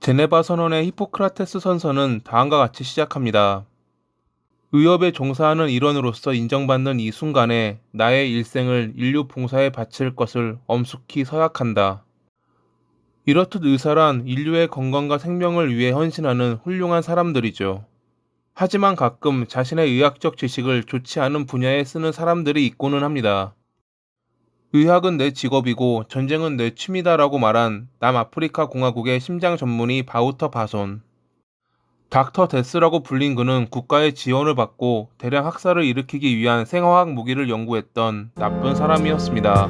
제네바 선언의 히포크라테스 선서는 다음과 같이 시작합니다. 의협에 종사하는 일원으로서 인정받는 이 순간에 나의 일생을 인류 봉사에 바칠 것을 엄숙히 서약한다. 이렇듯 의사란 인류의 건강과 생명을 위해 헌신하는 훌륭한 사람들이죠. 하지만 가끔 자신의 의학적 지식을 좋지 않은 분야에 쓰는 사람들이 있고는 합니다. 의학은 내 직업이고 전쟁은 내 취미다라고 말한 남아프리카 공화국의 심장 전문의 바우터 바손. 닥터 데스라고 불린 그는 국가의 지원을 받고 대량 학살을 일으키기 위한 생화학 무기를 연구했던 나쁜 사람이었습니다.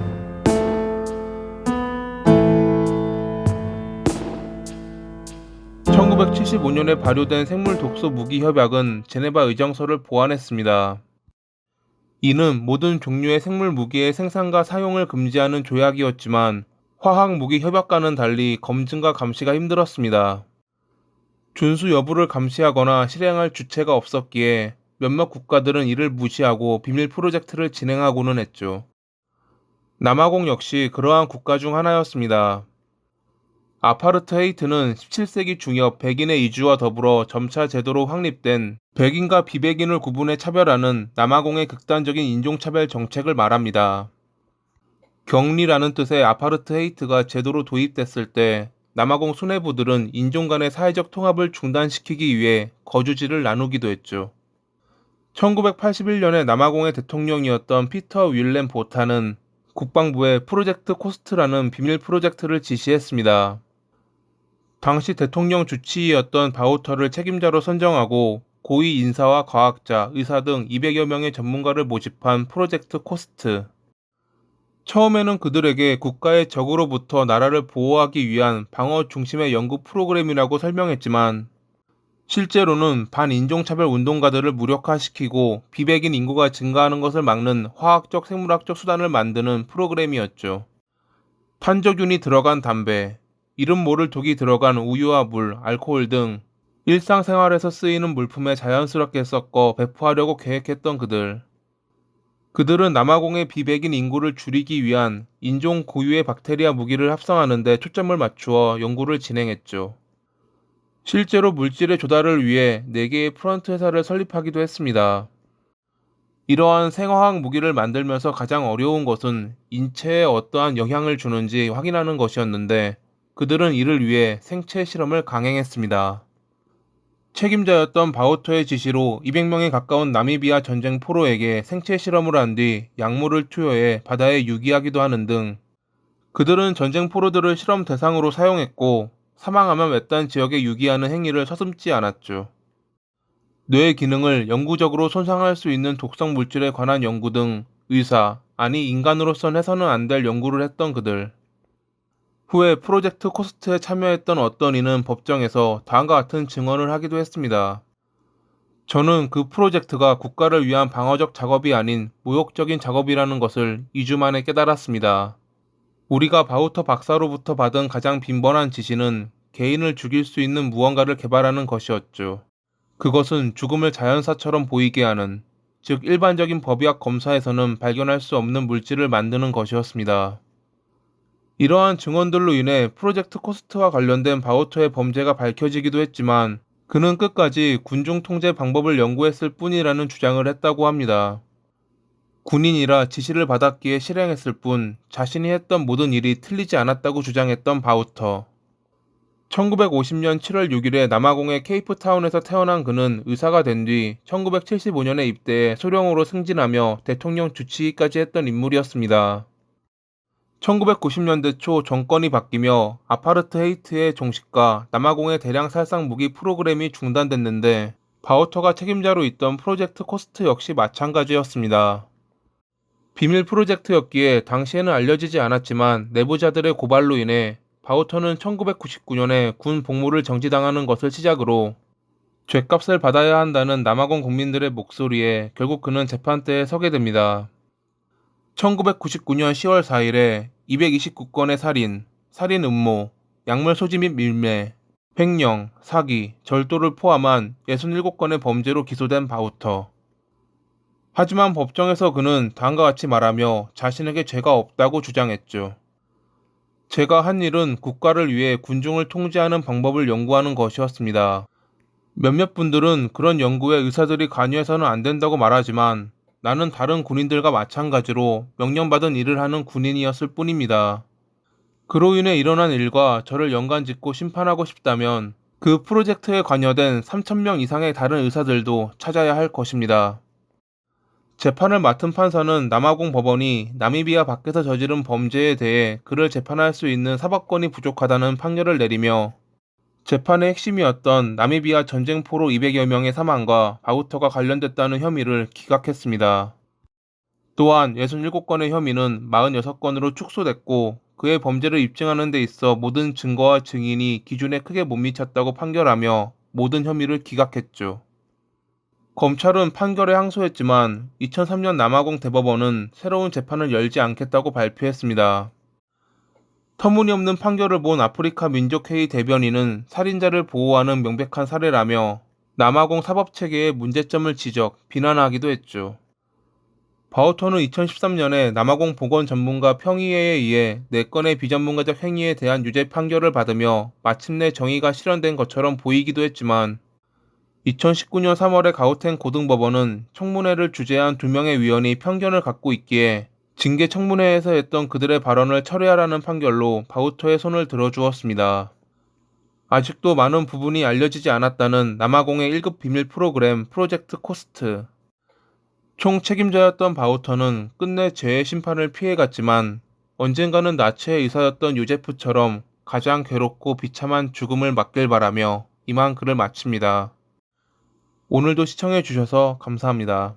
1975년에 발효된 생물 독소 무기 협약은 제네바 의정서를 보완했습니다. 이는 모든 종류의 생물 무기의 생산과 사용을 금지하는 조약이었지만 화학 무기 협약과는 달리 검증과 감시가 힘들었습니다. 준수 여부를 감시하거나 실행할 주체가 없었기에 몇몇 국가들은 이를 무시하고 비밀 프로젝트를 진행하고는 했죠. 남아공 역시 그러한 국가 중 하나였습니다. 아파르트헤이트는 17세기 중엽 백인의 이주와 더불어 점차 제도로 확립된 백인과 비백인을 구분해 차별하는 남아공의 극단적인 인종차별 정책을 말합니다. 격리라는 뜻의 아파르트헤이트가 제도로 도입됐을 때 남아공 수뇌부들은 인종 간의 사회적 통합을 중단시키기 위해 거주지를 나누기도 했죠. 1981년에 남아공의 대통령이었던 피터 윌렘 보타는 국방부에 프로젝트 코스트라는 비밀 프로젝트를 지시했습니다. 당시 대통령 주치의였던 바우터를 책임자로 선정하고 고위 인사와 과학자, 의사 등 200여 명의 전문가를 모집한 프로젝트 코스트. 처음에는 그들에게 국가의 적으로부터 나라를 보호하기 위한 방어 중심의 연구 프로그램이라고 설명했지만 실제로는 반인종차별 운동가들을 무력화시키고 비백인 인구가 증가하는 것을 막는 화학적 생물학적 수단을 만드는 프로그램이었죠. 탄저균이 들어간 담배, 이름 모를 독이 들어간 우유와 물, 알코올 등 일상생활에서 쓰이는 물품에 자연스럽게 섞어 배포하려고 계획했던 그들. 그들은 남아공의 비백인 인구를 줄이기 위한 인종 고유의 박테리아 무기를 합성하는 데 초점을 맞추어 연구를 진행했죠. 실제로 물질의 조달을 위해 4개의 프런트 회사를 설립하기도 했습니다. 이러한 생화학 무기를 만들면서 가장 어려운 것은 인체에 어떠한 영향을 주는지 확인하는 것이었는데 그들은 이를 위해 생체 실험을 강행했습니다. 책임자였던 바우터의 지시로 200명에 가까운 나미비아 전쟁 포로에게 생체 실험을 한 뒤 약물을 투여해 바다에 유기하기도 하는 등 그들은 전쟁 포로들을 실험 대상으로 사용했고 사망하면 외딴 지역에 유기하는 행위를 서슴지 않았죠. 뇌의 기능을 영구적으로 손상할 수 있는 독성 물질에 관한 연구 등 의사, 아니 인간으로선 해서는 안 될 연구를 했던 그들. 후에 프로젝트 코스트에 참여했던 어떤 이는 법정에서 다음과 같은 증언을 하기도 했습니다. 저는 그 프로젝트가 국가를 위한 방어적 작업이 아닌 모욕적인 작업이라는 것을 2주 만에 깨달았습니다. 우리가 바우터 박사로부터 받은 가장 빈번한 지시는 개인을 죽일 수 있는 무언가를 개발하는 것이었죠. 그것은 죽음을 자연사처럼 보이게 하는, 즉 일반적인 법의학 검사에서는 발견할 수 없는 물질을 만드는 것이었습니다. 이러한 증언들로 인해 프로젝트 코스트와 관련된 바우터의 범죄가 밝혀지기도 했지만 그는 끝까지 군중 통제 방법을 연구했을 뿐이라는 주장을 했다고 합니다. 군인이라 지시를 받았기에 실행했을 뿐 자신이 했던 모든 일이 틀리지 않았다고 주장했던 바우터. 1950년 7월 6일에 남아공의 케이프타운에서 태어난 그는 의사가 된 뒤 1975년에 입대해 소령으로 승진하며 대통령 주치의까지 했던 인물이었습니다. 1990년대 초 정권이 바뀌며 아파르트헤이트의 종식과 남아공의 대량 살상 무기 프로그램이 중단됐는데 바우터가 책임자로 있던 프로젝트 코스트 역시 마찬가지였습니다. 비밀 프로젝트였기에 당시에는 알려지지 않았지만 내부자들의 고발로 인해 바우터는 1999년에 군 복무를 정지당하는 것을 시작으로 죗값을 받아야 한다는 남아공 국민들의 목소리에 결국 그는 재판대에 서게 됩니다. 1999년 10월 4일에 229건의 살인, 살인 음모, 약물 소지 및 밀매, 횡령, 사기, 절도를 포함한 67건의 범죄로 기소된 바우터. 하지만 법정에서 그는 다음과 같이 말하며 자신에게 죄가 없다고 주장했죠. 제가 한 일은 국가를 위해 군중을 통제하는 방법을 연구하는 것이었습니다. 몇몇 분들은 그런 연구에 의사들이 관여해서는 안 된다고 말하지만 나는 다른 군인들과 마찬가지로 명령받은 일을 하는 군인이었을 뿐입니다. 그로 인해 일어난 일과 저를 연관짓고 심판하고 싶다면 그 프로젝트에 관여된 3,000명 이상의 다른 의사들도 찾아야 할 것입니다. 재판을 맡은 판사는 남아공 법원이 나미비아 밖에서 저지른 범죄에 대해 그를 재판할 수 있는 사법권이 부족하다는 판결을 내리며 재판의 핵심이었던 나미비아 전쟁포로 200여 명의 사망과 바우터가 관련됐다는 혐의를 기각했습니다. 또한 67건의 혐의는 46건으로 축소됐고 그의 범죄를 입증하는 데 있어 모든 증거와 증인이 기준에 크게 못 미쳤다고 판결하며 모든 혐의를 기각했죠. 검찰은 판결에 항소했지만 2003년 남아공 대법원은 새로운 재판을 열지 않겠다고 발표했습니다. 터무니없는 판결을 본 아프리카 민족회의 대변인은 살인자를 보호하는 명백한 사례라며 남아공 사법체계의 문제점을 비난하기도 했죠. 바우터는 2013년에 남아공 보건 전문가 평의회에 의해 4건의 비전문가적 행위에 대한 유죄 판결을 받으며 마침내 정의가 실현된 것처럼 보이기도 했지만 2019년 3월에 가우텐 고등법원은 청문회를 주재한 2명의 위원이 편견을 갖고 있기에 징계 청문회에서 했던 그들의 발언을 철회하라는 판결로 바우터의 손을 들어주었습니다. 아직도 많은 부분이 알려지지 않았다는 남아공의 1급 비밀 프로그램 프로젝트 코스트. 총 책임자였던 바우터는 끝내 재해 심판을 피해갔지만 언젠가는 나치의 의사였던 요제프처럼 가장 괴롭고 비참한 죽음을 맞길 바라며 이만 글을 마칩니다. 오늘도 시청해 주셔서 감사합니다.